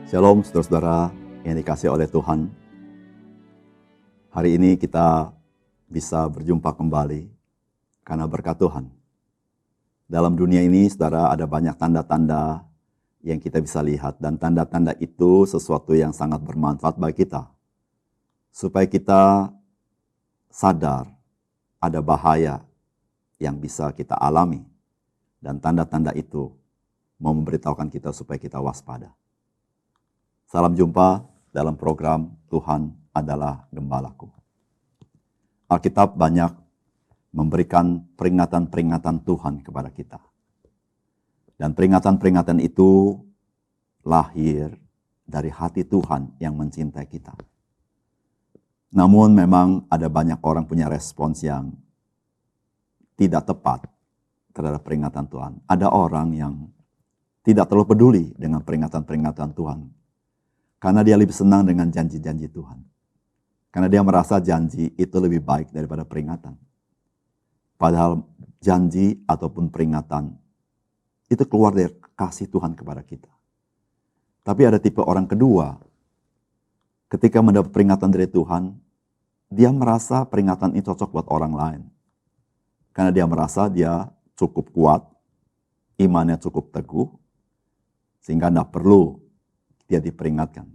Shalom saudara-saudara yang dikasihi oleh Tuhan. Hari ini kita bisa berjumpa kembali karena berkat Tuhan. Dalam dunia ini saudara ada banyak tanda-tanda yang kita bisa lihat, dan tanda-tanda itu sesuatu yang sangat bermanfaat bagi kita. Supaya kita sadar ada bahaya yang bisa kita alami, dan tanda-tanda itu mau memberitahukan kita supaya kita waspada. Salam jumpa dalam program Tuhan adalah Gembalaku. Alkitab banyak memberikan peringatan-peringatan Tuhan kepada kita. Dan peringatan-peringatan itu lahir dari hati Tuhan yang mencintai kita. Namun memang ada banyak orang punya respons yang tidak tepat terhadap peringatan Tuhan. Ada orang yang tidak terlalu peduli dengan peringatan-peringatan Tuhan. Karena dia lebih senang dengan janji-janji Tuhan. Karena dia merasa janji itu lebih baik daripada peringatan. Padahal janji ataupun peringatan itu keluar dari kasih Tuhan kepada kita. Tapi ada tipe orang kedua. Ketika mendapat peringatan dari Tuhan, dia merasa peringatan itu cocok buat orang lain. Karena dia merasa dia cukup kuat, imannya cukup teguh, sehingga tidak perlu dia diperingatkan.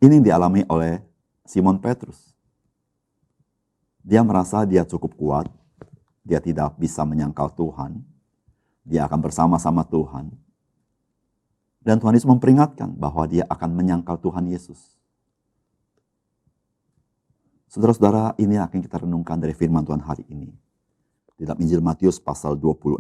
Ini yang dialami oleh Simon Petrus. Dia merasa dia cukup kuat, dia tidak bisa menyangkal Tuhan, dia akan bersama-sama Tuhan. Dan Tuhan Yesus memperingatkan bahwa dia akan menyangkal Tuhan Yesus. Saudara-saudara, ini akan kita renungkan dari firman Tuhan hari ini. Di dalam Injil Matius pasal 26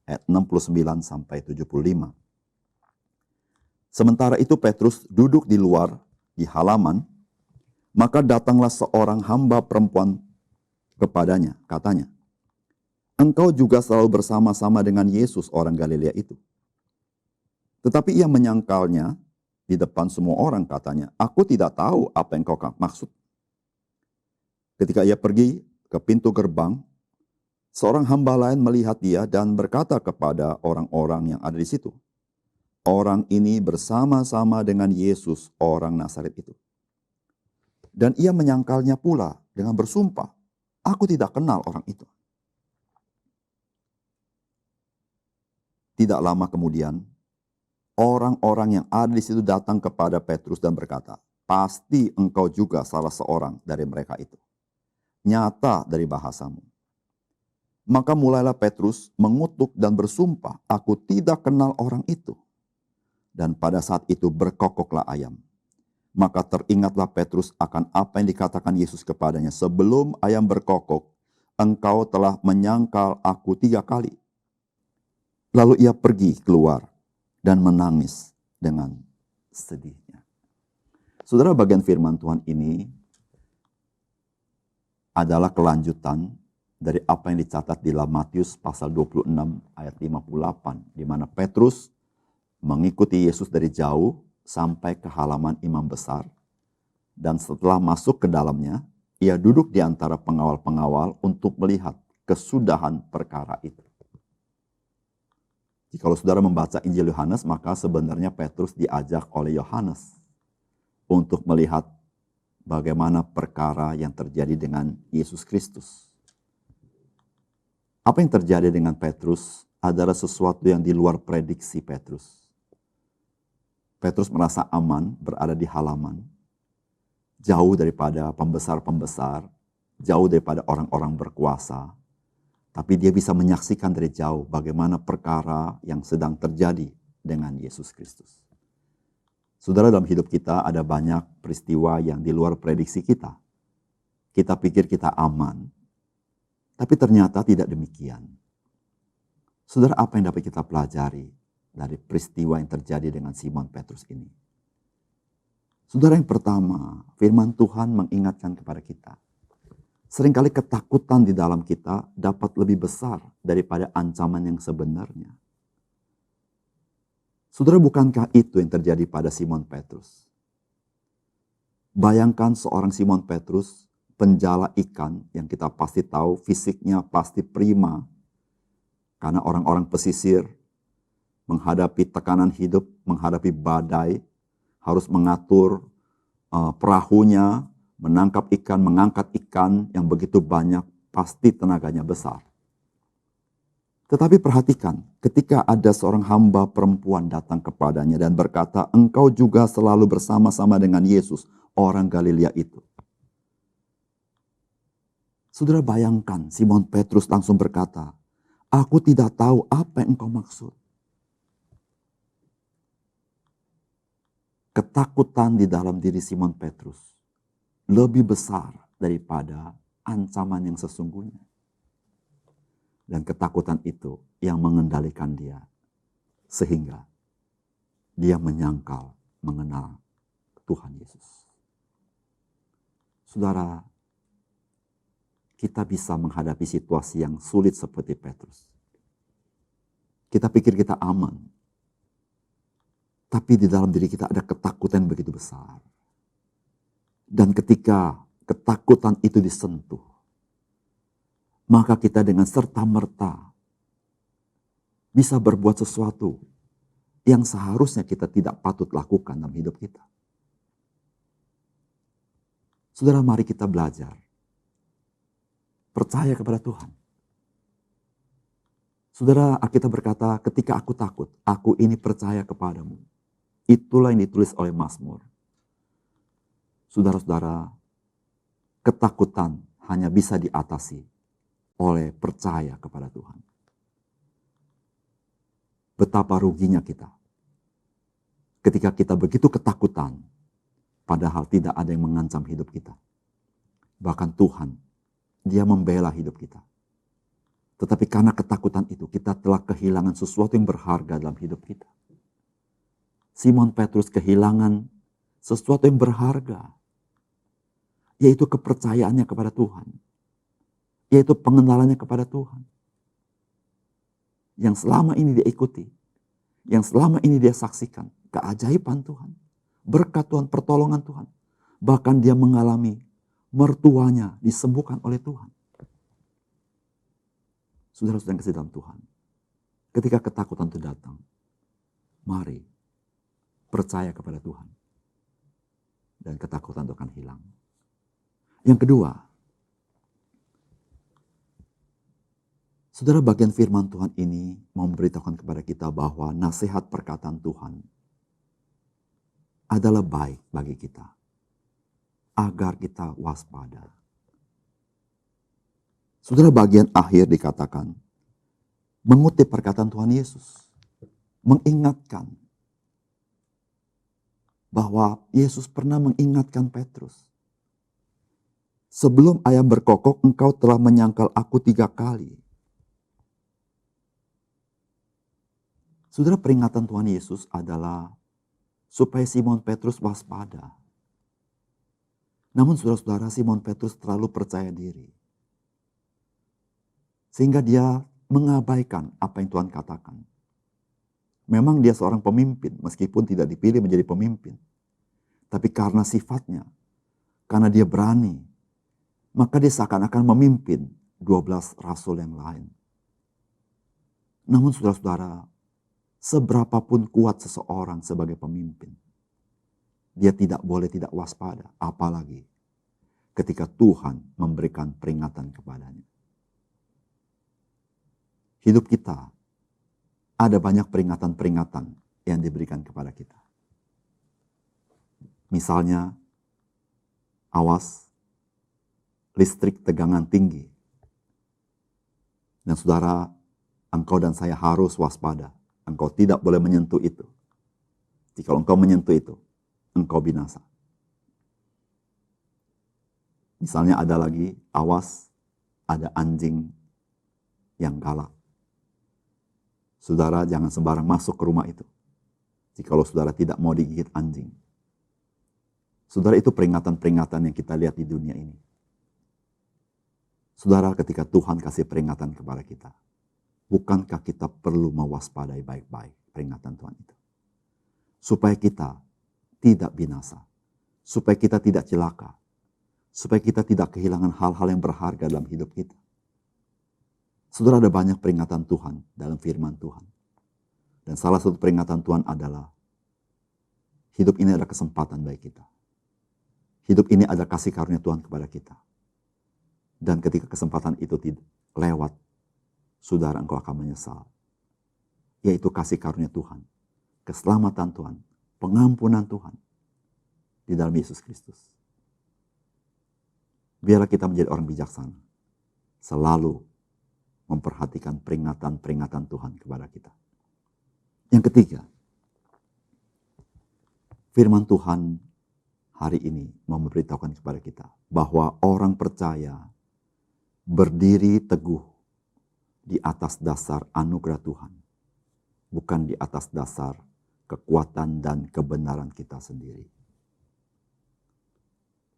ayat 69 sampai 75. Sementara itu Petrus duduk di luar di halaman, maka datanglah seorang hamba perempuan kepadanya, katanya, "Engkau juga selalu bersama-sama dengan Yesus orang Galilea itu." Tetapi ia menyangkalnya di depan semua orang, katanya, "Aku tidak tahu apa yang kau maksud." Ketika ia pergi ke pintu gerbang, seorang hamba lain melihat dia dan berkata kepada orang-orang yang ada di situ, "Orang ini bersama-sama dengan Yesus orang Nazaret itu." Dan ia menyangkalnya pula dengan bersumpah, "Aku tidak kenal orang itu." Tidak lama kemudian, orang-orang yang ada di situ datang kepada Petrus dan berkata, "Pasti engkau juga salah seorang dari mereka itu. Nyata dari bahasamu." Maka mulailah Petrus mengutuk dan bersumpah, "Aku tidak kenal orang itu." Dan pada saat itu berkokoklah ayam. Maka teringatlah Petrus akan apa yang dikatakan Yesus kepadanya, "Sebelum ayam berkokok, engkau telah menyangkal aku 3 kali." Lalu ia pergi keluar dan menangis dengan sedihnya. Saudara, bagian firman Tuhan ini adalah kelanjutan dari apa yang dicatat di dalam Matius pasal 26 ayat 58, di mana Petrus mengikuti Yesus dari jauh sampai ke halaman imam besar. Dan setelah masuk ke dalamnya, ia duduk di antara pengawal-pengawal untuk melihat kesudahan perkara itu. Jika saudara membaca Injil Yohanes, maka sebenarnya Petrus diajak oleh Yohanes untuk melihat bagaimana perkara yang terjadi dengan Yesus Kristus. Apa yang terjadi dengan Petrus adalah sesuatu yang di luar prediksi Petrus. Petrus merasa aman berada di halaman, jauh daripada pembesar-pembesar, jauh daripada orang-orang berkuasa. Tapi dia bisa menyaksikan dari jauh bagaimana perkara yang sedang terjadi dengan Yesus Kristus. Saudara, dalam hidup kita ada banyak peristiwa yang di luar prediksi kita. Kita pikir kita aman, tapi ternyata tidak demikian. Saudara, apa yang dapat kita pelajari dari peristiwa yang terjadi dengan Simon Petrus ini? Saudara, yang pertama, firman Tuhan mengingatkan kepada kita. Seringkali ketakutan di dalam kita dapat lebih besar daripada ancaman yang sebenarnya. Saudara, bukankah itu yang terjadi pada Simon Petrus? Bayangkan seorang Simon Petrus, penjala ikan yang kita pasti tahu fisiknya pasti prima. Karena orang-orang pesisir menghadapi tekanan hidup, menghadapi badai, harus mengatur perahunya, menangkap ikan, mengangkat ikan yang begitu banyak, pasti tenaganya besar. Tetapi perhatikan, ketika ada seorang hamba perempuan datang kepadanya dan berkata, "Engkau juga selalu bersama-sama dengan Yesus, orang Galilea itu." Saudara bayangkan, Simon Petrus langsung berkata, "Aku tidak tahu apa yang engkau maksud." Ketakutan di dalam diri Simon Petrus lebih besar daripada ancaman yang sesungguhnya. Dan ketakutan itu yang mengendalikan dia. Sehingga dia menyangkal mengenal Tuhan Yesus. Saudara, kita bisa menghadapi situasi yang sulit seperti Petrus. Kita pikir kita aman. Tapi di dalam diri kita ada ketakutan begitu besar. Dan ketika ketakutan itu disentuh, maka kita dengan serta-merta bisa berbuat sesuatu yang seharusnya kita tidak patut lakukan dalam hidup kita. Saudara, mari kita belajar. Percaya kepada Tuhan. Saudara, kita berkata, ketika aku takut, aku ini percaya kepadamu. Itulah yang ditulis oleh Mazmur. Saudara-saudara, ketakutan hanya bisa diatasi oleh percaya kepada Tuhan. Betapa ruginya kita ketika kita begitu ketakutan, padahal tidak ada yang mengancam hidup kita. Bahkan Tuhan, Dia membela hidup kita. Tetapi karena ketakutan itu, kita telah kehilangan sesuatu yang berharga dalam hidup kita. Simon Petrus kehilangan sesuatu yang berharga, yaitu kepercayaannya kepada Tuhan. Yaitu pengenalannya kepada Tuhan. Yang selama ini dia ikuti. Yang selama ini dia saksikan. Keajaiban Tuhan. Berkat Tuhan, pertolongan Tuhan. Bahkan dia mengalami mertuanya disembuhkan oleh Tuhan. Saudara-saudara yang kasih dalam Tuhan. Ketika ketakutan itu datang. Mari percaya kepada Tuhan. Dan ketakutan itu akan hilang. Yang kedua, saudara, bagian firman Tuhan ini memberitahukan kepada kita bahwa nasihat perkataan Tuhan adalah baik bagi kita. Agar kita waspada. Saudara, bagian akhir dikatakan, mengutip perkataan Tuhan Yesus. Mengingatkan bahwa Yesus pernah mengingatkan Petrus. Sebelum ayam berkokok, engkau telah menyangkal aku 3 kali. Saudara, peringatan Tuhan Yesus adalah supaya Simon Petrus waspada. Namun saudara-saudara, Simon Petrus terlalu percaya diri. Sehingga dia mengabaikan apa yang Tuhan katakan. Memang dia seorang pemimpin, meskipun tidak dipilih menjadi pemimpin. Tapi karena sifatnya, karena dia berani, maka dia seakan-akan memimpin 12 rasul yang lain. Namun saudara-saudara, seberapapun kuat seseorang sebagai pemimpin, dia tidak boleh tidak waspada, apalagi ketika Tuhan memberikan peringatan kepadanya. Hidup kita ada banyak peringatan-peringatan yang diberikan kepada kita. Misalnya, awas, listrik tegangan tinggi. Dan saudara, engkau dan saya harus waspada. Engkau tidak boleh menyentuh itu. Jika engkau menyentuh itu, engkau binasa. Misalnya ada lagi, awas, ada anjing yang galak. Saudara jangan sembarang masuk ke rumah itu. Jikalau saudara tidak mau digigit anjing. Saudara, itu peringatan-peringatan yang kita lihat di dunia ini. Saudara, ketika Tuhan kasih peringatan kepada kita, bukankah kita perlu mewaspadai baik-baik peringatan Tuhan itu? Supaya kita tidak binasa. Supaya kita tidak celaka. Supaya kita tidak kehilangan hal-hal yang berharga dalam hidup kita. Saudara, ada banyak peringatan Tuhan dalam firman Tuhan. Dan salah satu peringatan Tuhan adalah hidup ini adalah kesempatan bagi kita. Hidup ini adalah kasih karunia Tuhan kepada kita. Dan ketika kesempatan itu lewat, saudara, engkau akan menyesal. Yaitu kasih karunia Tuhan, keselamatan Tuhan, pengampunan Tuhan di dalam Yesus Kristus. Biarlah kita menjadi orang bijaksana, selalu memperhatikan peringatan-peringatan Tuhan kepada kita. Yang ketiga, firman Tuhan hari ini memberitahukan kepada kita bahwa orang percaya berdiri teguh di atas dasar anugerah Tuhan, bukan di atas dasar kekuatan dan kebenaran kita sendiri.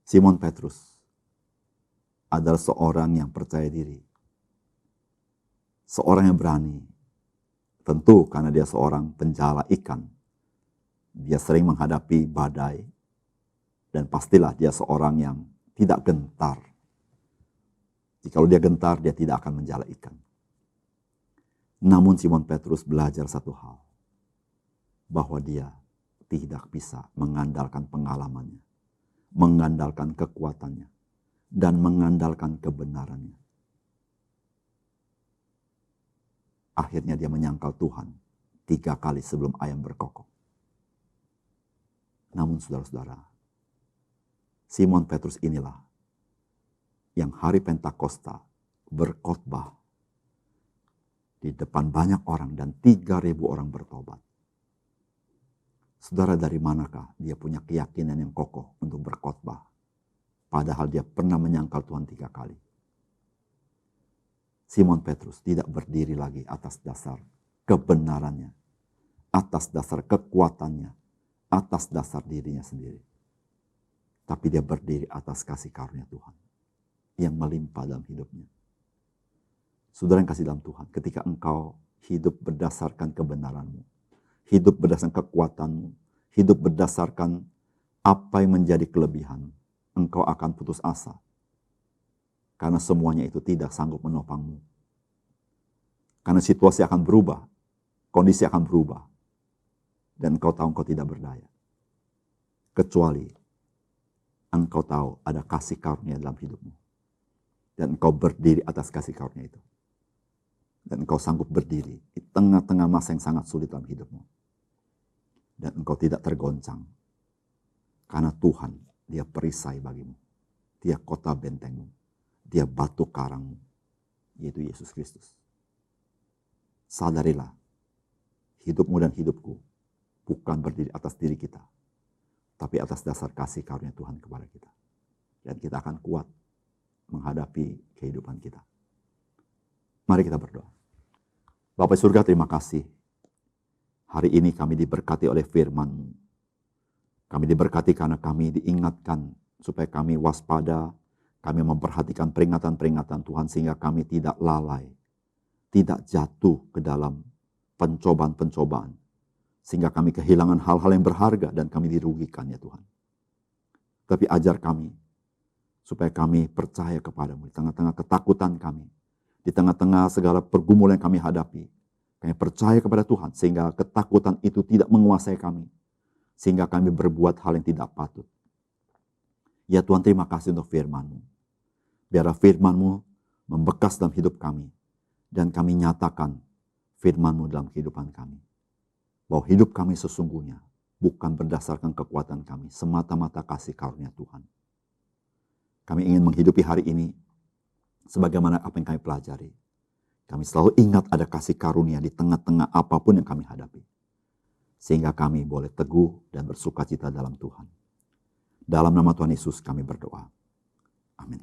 Simon Petrus adalah seorang yang percaya diri, seorang yang berani. Tentu karena dia seorang penjala ikan, dia sering menghadapi badai, dan pastilah dia seorang yang tidak gentar. Jikalau dia gentar, dia tidak akan menjala ikan. Namun Simon Petrus belajar satu hal, bahwa dia tidak bisa mengandalkan pengalamannya, mengandalkan kekuatannya, dan mengandalkan kebenarannya. Akhirnya dia menyangkal Tuhan 3 kali sebelum ayam berkokok. Namun saudara-saudara, Simon Petrus inilah yang hari Pentakosta berkhotbah di depan banyak orang dan 3.000 orang bertobat. Saudara, dari manakah dia punya keyakinan yang kokoh untuk berkhotbah? Padahal dia pernah menyangkal Tuhan 3 kali. Simon Petrus tidak berdiri lagi atas dasar kebenarannya, atas dasar kekuatannya, atas dasar dirinya sendiri. Tapi dia berdiri atas kasih karunia Tuhan yang melimpah dalam hidupnya. Saudara yang kasih dalam Tuhan, ketika engkau hidup berdasarkan kebenaranmu, hidup berdasarkan kekuatanmu, hidup berdasarkan apa yang menjadi kelebihan, engkau akan putus asa. Karena semuanya itu tidak sanggup menopangmu. Karena situasi akan berubah, kondisi akan berubah. Dan engkau tahu engkau tidak berdaya. Kecuali engkau tahu ada kasih karunia dalam hidupmu. Dan engkau berdiri atas kasih karunia itu. Dan engkau sanggup berdiri di tengah-tengah masa yang sangat sulit dalam hidupmu. Dan engkau tidak tergoncang. Karena Tuhan, dia perisai bagimu. Dia kota bentengmu. Dia batu karangmu, yaitu Yesus Kristus. Sadarilah, hidupmu dan hidupku bukan berdiri atas diri kita, tapi atas dasar kasih karunia Tuhan kepada kita. Dan kita akan kuat menghadapi kehidupan kita. Mari kita berdoa. Bapa surga, terima kasih. Hari ini kami diberkati oleh firman-Mu. Kami diberkati karena kami diingatkan supaya kami waspada. Kami memperhatikan peringatan-peringatan Tuhan sehingga kami tidak lalai, tidak jatuh ke dalam pencobaan-pencobaan. Sehingga kami kehilangan hal-hal yang berharga dan kami dirugikan ya Tuhan. Tapi ajar kami supaya kami percaya kepadamu di tengah-tengah ketakutan kami. Di tengah-tengah segala pergumulan yang kami hadapi. Kami percaya kepada Tuhan sehingga ketakutan itu tidak menguasai kami. Sehingga kami berbuat hal yang tidak patut. Ya Tuhan, terima kasih untuk firman-Mu. Biarlah firman-Mu membekas dalam hidup kami. Dan kami nyatakan firman-Mu dalam kehidupan kami. Bahwa hidup kami sesungguhnya bukan berdasarkan kekuatan kami. Semata-mata kasih karunia Tuhan. Kami ingin menghidupi hari ini sebagaimana apa yang kami pelajari. Kami selalu ingat ada kasih karunia di tengah-tengah apapun yang kami hadapi. Sehingga kami boleh teguh dan bersukacita dalam Tuhan. Dalam nama Tuhan Yesus kami berdoa. Amin.